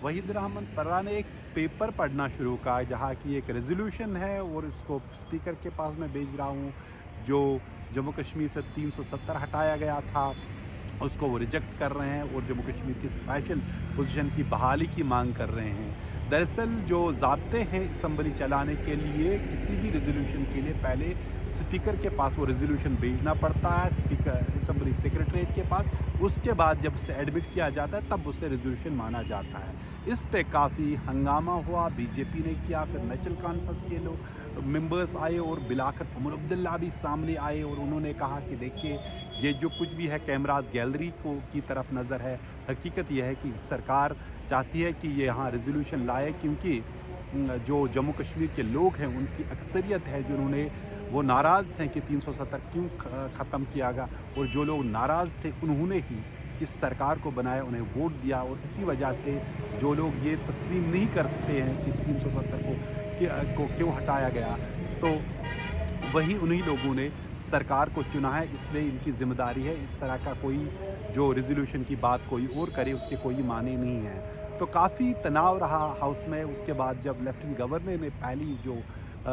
वहीद रहमान पर्रा ने एक पेपर पढ़ना शुरू किया, जहाँ की एक रेजोल्यूशन है और इसको स्पीकर के पास मैं भेज रहा हूँ, जो जम्मू कश्मीर से 370 हटाया गया था उसको वो रिजेक्ट कर रहे हैं और जम्मू कश्मीर की स्पेशल पोजीशन की बहाली की मांग कर रहे हैं। दरअसल जो ज़ाब्ते हैं असम्बली चलाने के लिए, किसी भी रेजोल्यूशन के लिए पहले स्पीकर के पास वो रेजोल्यूशन भेजना पड़ता है, स्पीकर असम्बली सेक्रेटरीट के पास। उसके बाद जब उसे एडमिट किया जाता है तब उससे रेजोल्यूशन माना जाता है। इस पे काफ़ी हंगामा हुआ, बीजेपी ने किया, फिर नेशनल कॉन्फ्रेंस के लोग मेंबर्स आए और बिलाकर उमर अब्दुल्ला भी सामने आए और उन्होंने कहा कि देखिए ये जो कुछ भी है कैमरास गैलरी को की तरफ नज़र है, हकीकत यह है कि सरकार चाहती है कि ये यहाँ रेजोल्यूशन लाए, क्योंकि जो जम्मू कश्मीर के लोग हैं उनकी अक्सरियत है जिन्होंने वो नाराज़ हैं कि 370 क्यों ख़त्म किया गया, और जो लोग नाराज़ थे उन्होंने ही इस सरकार को बनाया, उन्हें वोट दिया, और इसी वजह से जो लोग ये तस्लीम नहीं कर सकते हैं कि 370 को क्यों हटाया गया, तो वही उन्हीं लोगों ने सरकार को चुना है। इसलिए इनकी जिम्मेदारी है, इस तरह का कोई जो रेजोल्यूशन की बात कोई और करे उसके कोई माने नहीं है। तो काफ़ी तनाव रहा हाउस में। उसके बाद जब लेफ्टिनेंट गवर्नर ने पहली जो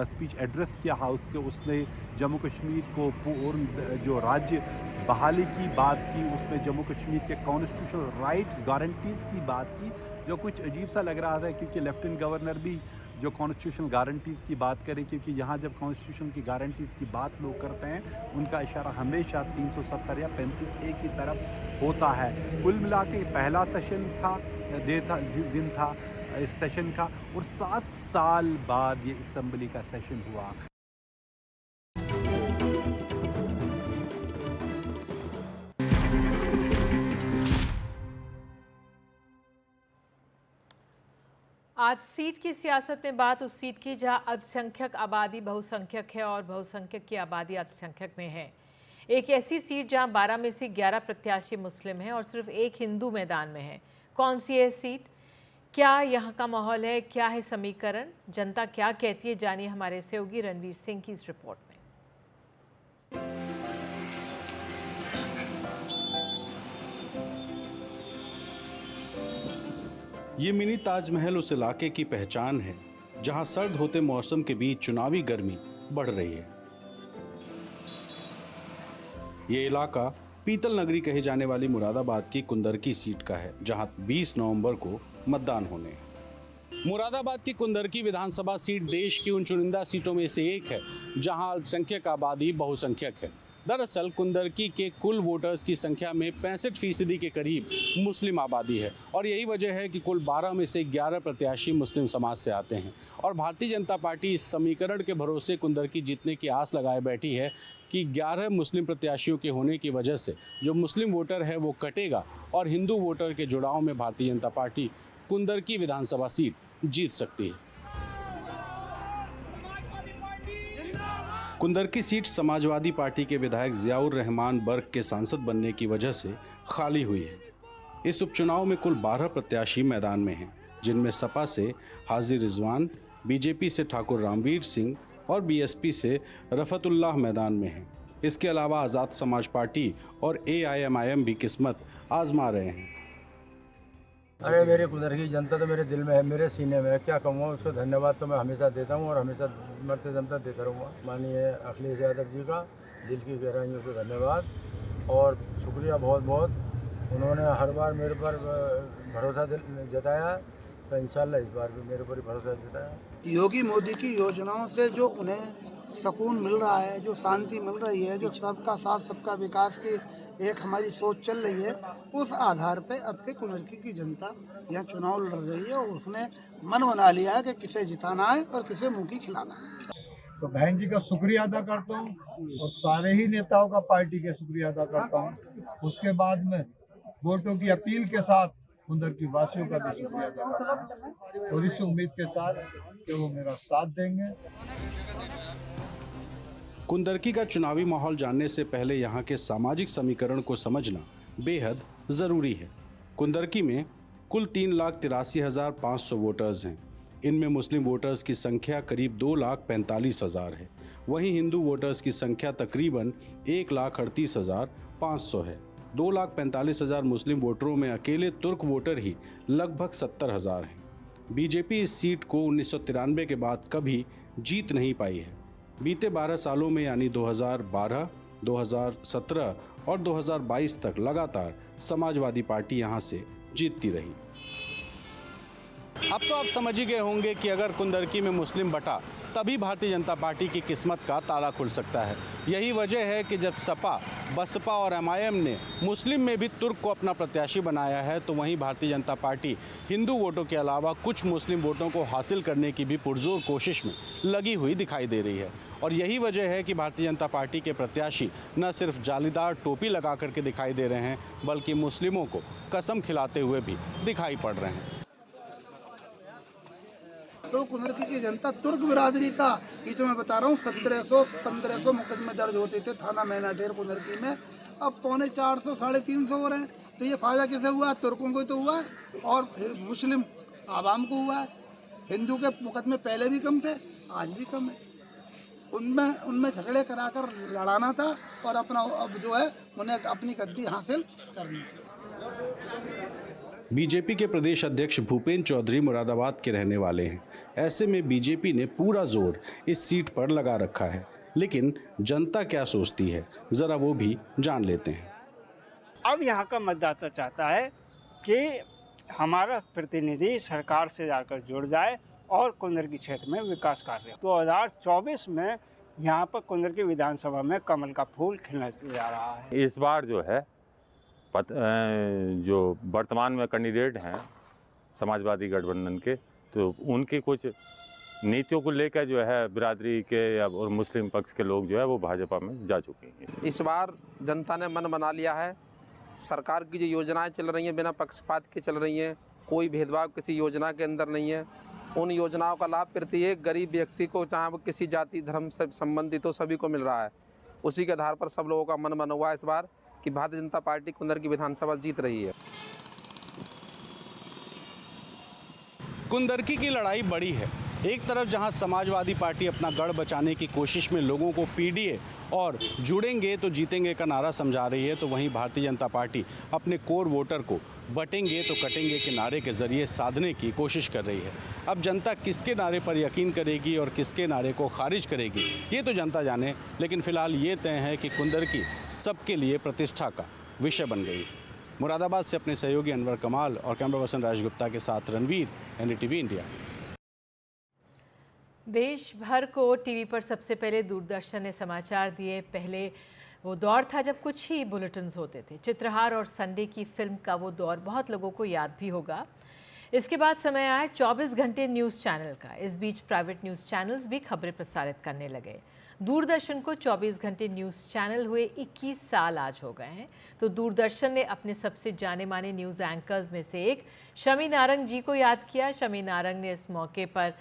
स्पीच एड्रेस किया हाउस के, उसने जम्मू कश्मीर को और जो राज्य बहाली की बात की, उसमें जम्मू कश्मीर के कॉन्स्टिट्यूशनल राइट्स गारंटीज़ की बात की, जो कुछ अजीब सा लग रहा था, क्योंकि लेफ्टिनेंट गवर्नर भी जो कॉन्स्टिट्यूशनल गारंटीज़ की बात करें, क्योंकि यहाँ जब कॉन्स्टिट्यूशन की गारंटीज़ की बात लोग करते हैं उनका इशारा हमेशा 370 या 35A की तरफ होता है। कुल मिला के पहला सेशन था, दिन था इस सेशन का, और 7 साल बाद ये असम्बली का सेशन हुआ। आज सीट की सियासत में बात उस सीट की जहां अल्पसंख्यक आबादी बहुसंख्यक है और बहुसंख्यक की आबादी अल्पसंख्यक में है। एक ऐसी सीट जहां 12 में से 11 प्रत्याशी मुस्लिम हैं और सिर्फ एक हिंदू मैदान में है। कौन सी है सीट, क्या यहाँ का माहौल है, क्या है समीकरण, जनता क्या कहती है, जानिए हमारे सहयोगी रणवीर सिंह की इस रिपोर्ट में। ये मिनी ताजमहल उस इलाके की पहचान है जहां सर्द होते मौसम के बीच चुनावी गर्मी बढ़ रही है। ये इलाका पीतल नगरी कहे जाने वाली मुरादाबाद की कुंदरकी सीट का है, जहां 20 नवंबर को मतदान होने हैं। मुरादाबाद की कुंदरकी विधानसभा सीट देश की उन चुनिंदा सीटों में से एक है जहां अल्पसंख्यक आबादी बहुसंख्यक है। दरअसल कुंदरकी के कुल वोटर्स की संख्या में 65% के करीब मुस्लिम आबादी है, और यही वजह है कि कुल 12 में से 11 प्रत्याशी मुस्लिम समाज से आते हैं। और भारतीय जनता पार्टी इस समीकरण के भरोसे कुंदरकी जीतने की आस लगाए बैठी है कि 11 मुस्लिम प्रत्याशियों के होने की वजह से जो मुस्लिम वोटर है वो कटेगा और हिंदू वोटर के जुड़ाव में भारतीय जनता पार्टी कुंदरकी विधानसभा सीट जीत सकती है। कुंदरकी सीट समाजवादी पार्टी के विधायक जियाउर रहमान बर्क के सांसद बनने की वजह से खाली हुई है। इस उपचुनाव में कुल 12 प्रत्याशी मैदान में हैं, जिनमें सपा से हाजी रिजवान, बीजेपी से ठाकुर रामवीर सिंह और बीएसपी से रफतुल्लाह मैदान में हैं। इसके अलावा आज़ाद समाज पार्टी और AIMIM भी किस्मत आजमा रहे हैं। अरे मेरी कुंदरकी जनता तो मेरे दिल में है, मेरे सीने में है, क्या कहूँगा, उसको धन्यवाद तो मैं हमेशा देता हूँ और हमेशा मरते दम तक देता रहूँगा। माननीय अखिलेश यादव जी का दिल की गहराइयों से धन्यवाद और शुक्रिया बहुत बहुत। उन्होंने हर बार मेरे पर भरोसा जताया, तो इंशाल्लाह इस बार भी मेरे पर भरोसा जताया। योगी मोदी की योजनाओं से जो उन्हें सुकून मिल रहा है, जो शांति मिल रही है, जो सबका साथ सबका विकास की एक हमारी सोच चल रही है, उस आधार पे अब के कुनरकी की जनता यहाँ चुनाव लड़ रही है और उसने मन बना लिया है कि किसे जिताना है और किसे मुँह की खिलाना है। तो बहन जी का शुक्रिया अदा करता हूँ और सारे ही नेताओं का पार्टी के शुक्रिया अदा करता हूँ। उसके बाद में वोटों की अपील के साथ कुंदरकी वासियों का भी शुक्रिया अदा करता हूँ और इस उम्मीद के साथ कि वो मेरा साथ देंगे। कुंदरकी का चुनावी माहौल जानने से पहले यहाँ के सामाजिक समीकरण को समझना बेहद ज़रूरी है। कुंदरकी में कुल 3,83,500 वोटर्स हैं। इनमें मुस्लिम वोटर्स की संख्या करीब 2,45,000 है। वहीं हिंदू वोटर्स की संख्या तकरीबन 1,38,500 है। 2,45,000 मुस्लिम वोटरों में अकेले तुर्क वोटर ही लगभग 70,000 हैं। बीजेपी इस सीट को 1993 के बाद कभी जीत नहीं पाई है। बीते 12 सालों में यानी 2012, 2017 और 2022 तक लगातार समाजवादी पार्टी यहां से जीतती रही। अब तो आप समझ ही गए होंगे कि अगर कुंदरकी में मुस्लिम बटा तभी भारतीय जनता पार्टी की किस्मत का ताला खुल सकता है। यही वजह है कि जब सपा, बसपा और एमआईएम ने मुस्लिम में भी तुर्क को अपना प्रत्याशी बनाया है, तो वहीं भारतीय जनता पार्टी हिंदू वोटों के अलावा कुछ मुस्लिम वोटों को हासिल करने की भी पुरजोर कोशिश में लगी हुई दिखाई दे रही है। और यही वजह है कि भारतीय जनता पार्टी के प्रत्याशी न सिर्फ जालीदार टोपी लगा करके दिखाई दे रहे हैं, बल्कि मुस्लिमों को कसम खिलाते हुए भी दिखाई पड़ रहे हैं। तो कुनरकी की जनता तुर्क बिरादरी का, ये जो मैं बता रहा हूँ, 1700-1500 मुकदमे दर्ज होते थे थाना मैनाडेर कुनरकी में, अब 450, 350 हो रहे हैं। तो ये फ़ायदा किसे हुआ है? तुर्कों को तो हुआ है और मुस्लिम आवाम को हुआ है। हिंदू के मुकदमे पहले भी कम थे, आज भी कम है। उनमें झगड़े कराकर लड़ाना था और अपना अब जो है उन्हें अपनी गद्दी हासिल करनी थी। बीजेपी के प्रदेश अध्यक्ष भूपेंद्र चौधरी मुरादाबाद के रहने वाले हैं। ऐसे में बीजेपी ने पूरा जोर इस सीट पर लगा रखा है। लेकिन जनता क्या सोचती है, जरा वो भी जान लेते हैं। अब यहाँ का मतदाता चाहता है कि हमारा प्रतिनिधि सरकार से जाकर जुड़ जाए और कुंदरकी क्षेत्र में विकास कार्य। 2024 में यहाँ पर कुंदरकी विधानसभा में कमल का फूल खिलने जा रहा है। इस बार जो है जो वर्तमान में कैंडिडेट हैं समाजवादी गठबंधन के, तो उनकी कुछ नीतियों को लेकर जो है बिरादरी के और मुस्लिम पक्ष के लोग जो है वो भाजपा में जा चुके हैं। इस बार जनता ने मन बना लिया है। सरकार की जो योजनाएं चल रही हैं बिना पक्षपात के चल रही हैं, कोई भेदभाव किसी योजना के अंदर नहीं है। उन योजनाओं का लाभ प्रत्येक गरीब व्यक्ति को, चाहे वो किसी जाति धर्म से संबंधित हो, सभी को मिल रहा है। उसी के आधार पर सब लोगों का मन बना हुआ है इस बार कि भारतीय जनता पार्टी कुंदरकी विधानसभा जीत रही है। कुंदरकी की लड़ाई बड़ी है। एक तरफ जहां समाजवादी पार्टी अपना गढ़ बचाने की कोशिश में लोगों को पीडीए और जुड़ेंगे तो जीतेंगे का नारा समझा रही है, तो वहीं भारतीय जनता पार्टी अपने कोर वोटर को बटेंगे तो कटेंगे के नारे के जरिए साधने की कोशिश कर रही है। अब जनता किसके नारे पर यकीन करेगी और किसके नारे को खारिज करेगी, ये तो जनता जाने। लेकिन फिलहाल ये तय है कि कुंदरकी सबके लिए प्रतिष्ठा का विषय बन गई है। मुरादाबाद से अपने सहयोगी अनवर कमाल और कैमरा पर्सन राज गुप्ता के साथ रणवीर, एनडीटीवी इंडिया। देश भर को टीवी पर सबसे पहले दूरदर्शन ने समाचार दिए। पहले वो दौर था जब कुछ ही बुलेटिन्स होते थे। चित्रहार और संडे की फिल्म का वो दौर बहुत लोगों को याद भी होगा। इसके बाद समय आया 24 घंटे न्यूज़ चैनल का। इस बीच प्राइवेट न्यूज़ चैनल्स भी खबरें प्रसारित करने लगे। दूरदर्शन को 24 घंटे न्यूज़ चैनल हुए 21 साल आज हो गए हैं। तो दूरदर्शन ने अपने सबसे जाने माने न्यूज़ एंकर्स में से एक शमी नारंग जी को याद किया। शमी नारंग ने इस मौके पर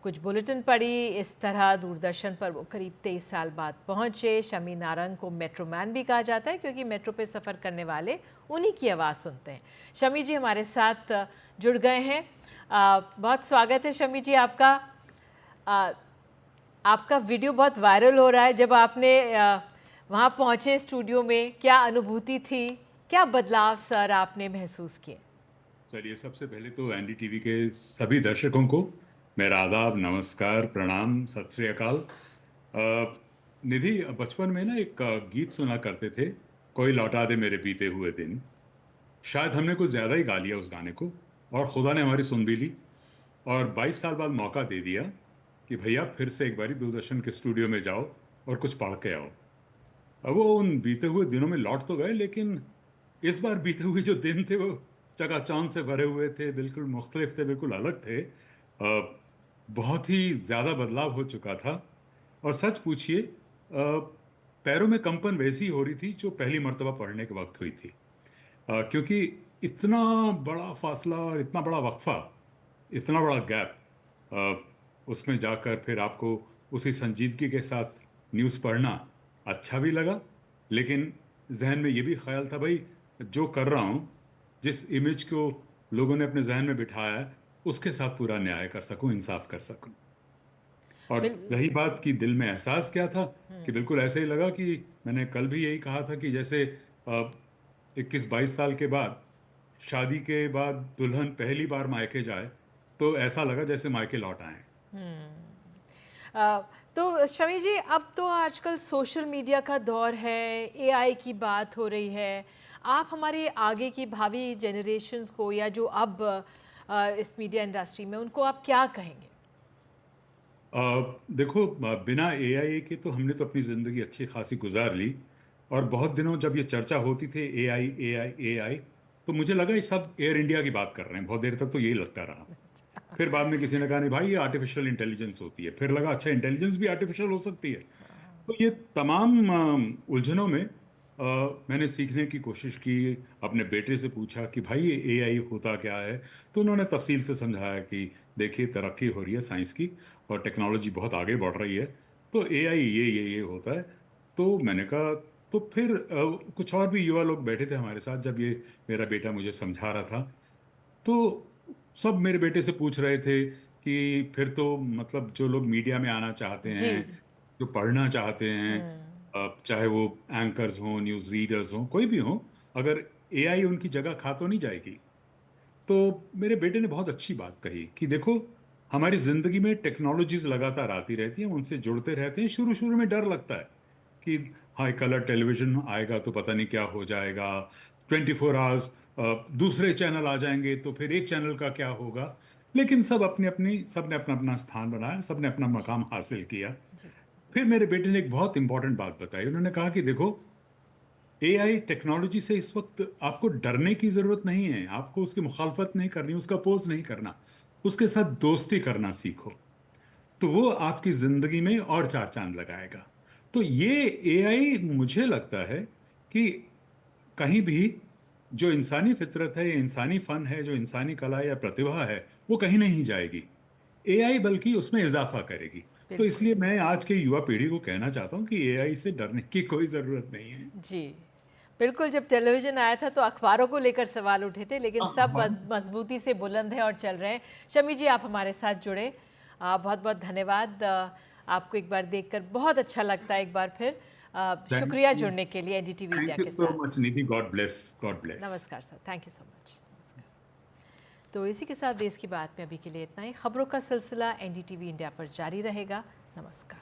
कुछ बुलेटिन पढ़ी। इस तरह दूरदर्शन पर वो करीब 23 साल बाद पहुंचे। शमी नारंग को मेट्रो मैन भी कहा जाता है क्योंकि मेट्रो पे सफ़र करने वाले उन्हीं की आवाज़ सुनते हैं। शमी जी हमारे साथ जुड़ गए हैं। बहुत स्वागत है शमी जी आपका। आपका वीडियो बहुत वायरल हो रहा है। जब आपने वहाँ पहुँचे स्टूडियो में, क्या अनुभूति थी, क्या बदलाव सर आपने महसूस किए? चलिए, सबसे पहले तो एनडीटीवी के सभी दर्शकों को मेरा आदाब, नमस्कार, प्रणाम, सत श्री अकाल। निधि, बचपन में ना एक गीत सुना करते थे, कोई लौटा दे मेरे बीते हुए दिन। शायद हमने कुछ ज़्यादा ही गा लिया उस गाने को और खुदा ने हमारी सुन भी ली और 22 साल बाद मौका दे दिया कि भैया फिर से एक बारी दूरदर्शन के स्टूडियो में जाओ और कुछ पढ़ के आओ। वो उन बीते हुए दिनों में लौट तो गए, लेकिन इस बार बीते हुए जो दिन थे वो चकाचौंध से भरे हुए थे, बिल्कुल मुख्तलिफ थे, बिल्कुल अलग थे। बहुत ही ज़्यादा बदलाव हो चुका था। और सच पूछिए, पैरों में कंपन वैसी हो रही थी जो पहली मर्तबा पढ़ने के वक्त हुई थी, क्योंकि इतना बड़ा फासला और इतना बड़ा वक्फा, इतना बड़ा गैप, उसमें जाकर फिर आपको उसी संजीदगी के साथ न्यूज़ पढ़ना अच्छा भी लगा, लेकिन जहन में ये भी ख्याल था, भाई जो कर रहा हूँ, जिस इमेज को लोगों ने अपने जहन में बिठाया है, उसके साथ पूरा न्याय कर सकूं, इंसाफ कर सकूं। और रही बात कि दिल में एहसास क्या था, कि बिल्कुल ऐसे ही लगा कि मैंने कल भी यही कहा था कि जैसे 21-22 साल के बाद, शादी के बाद दुल्हन पहली बार मायके जाए तो ऐसा लगा जैसे मायके लौट आए। तो शमी जी, अब तो आजकल सोशल मीडिया का दौर है, एआई की बात हो रही है, आप हमारे आगे की भावी जनरेशन्स को या जो अब इस मीडिया इंडस्ट्री में, उनको आप क्या कहेंगे? देखो, बिना एआई के तो हमने तो अपनी ज़िंदगी अच्छी खासी गुजार ली, और बहुत दिनों जब ये चर्चा होती थी एआई एआई एआई, तो मुझे लगा ये सब एयर इंडिया की बात कर रहे हैं, बहुत देर तक तो यही लगता रहा। फिर बाद में किसी ने कहा नहीं भाई ये आर्टिफिशियल इंटेलिजेंस होती है, फिर लगा अच्छा इंटेलिजेंस भी आर्टिफिशियल हो सकती है। तो ये तमाम उलझनों में मैंने सीखने की कोशिश की, अपने बेटे से पूछा कि भाई ये एआई होता क्या है, तो उन्होंने तफसील से समझाया कि देखिए तरक्की हो रही है साइंस की और टेक्नोलॉजी बहुत आगे बढ़ रही है, तो एआई ये होता है। तो मैंने कहा, तो फिर कुछ और भी युवा लोग बैठे थे हमारे साथ जब ये मेरा बेटा मुझे समझा रहा था, तो सब मेरे बेटे से पूछ रहे थे कि फिर तो मतलब जो लोग मीडिया में आना चाहते हैं, जो पढ़ना चाहते हैं, चाहे वो एंकर्स हों, न्यूज़ रीडर्स हों, कोई भी हों, अगर एआई उनकी जगह खा तो नहीं जाएगी। तो मेरे बेटे ने बहुत अच्छी बात कही कि देखो हमारी ज़िंदगी में टेक्नोलॉजीज़ लगातार आती रहती हैं, उनसे जुड़ते रहते हैं। शुरू में डर लगता है कि हाँ कलर टेलीविज़न आएगा तो पता नहीं क्या हो जाएगा, 24 आवर्स दूसरे चैनल आ जाएंगे तो फिर एक चैनल का क्या होगा, लेकिन सब ने अपना अपना स्थान बनाया, सब ने अपना मकाम हासिल किया। फिर मेरे बेटे ने एक बहुत इंपॉर्टेंट बात बताई, उन्होंने कहा कि देखो एआई टेक्नोलॉजी से इस वक्त आपको डरने की ज़रूरत नहीं है, आपको उसकी मुखालफत नहीं करनी, उसका अपोज नहीं करना, उसके साथ दोस्ती करना सीखो, तो वो आपकी ज़िंदगी में और चार चांद लगाएगा। तो ये एआई मुझे लगता है कि कहीं भी जो इंसानी फितरत है, इंसानी फ़न है, जो इंसानी कला या प्रतिभा है, वो कहीं नहीं जाएगी, एआई बल्कि उसमें इजाफा करेगी। तो इसलिए मैं आज के युवा पीढ़ी को कहना चाहता हूँ कि एआई से डरने की कोई ज़रूरत नहीं है। जी बिल्कुल, जब टेलीविज़न आया था तो अखबारों को लेकर सवाल उठे थे, लेकिन सब मजबूती से बुलंद है और चल रहे हैं। शमी जी, आप हमारे साथ जुड़े, बहुत बहुत धन्यवाद। आपको एक बार देखकर बहुत अच्छा लगता है, एक बार फिर शुक्रिया जुड़ने के लिए एनडीटीवी इंडिया के साथ। Thank you so much Nidhi, God bless, God bless. नमस्कार sir, thank you so much. तो इसी के साथ देश की बात में अभी के लिए इतना ही। खबरों का सिलसिला एनडीटीवी इंडिया पर जारी रहेगा। नमस्कार।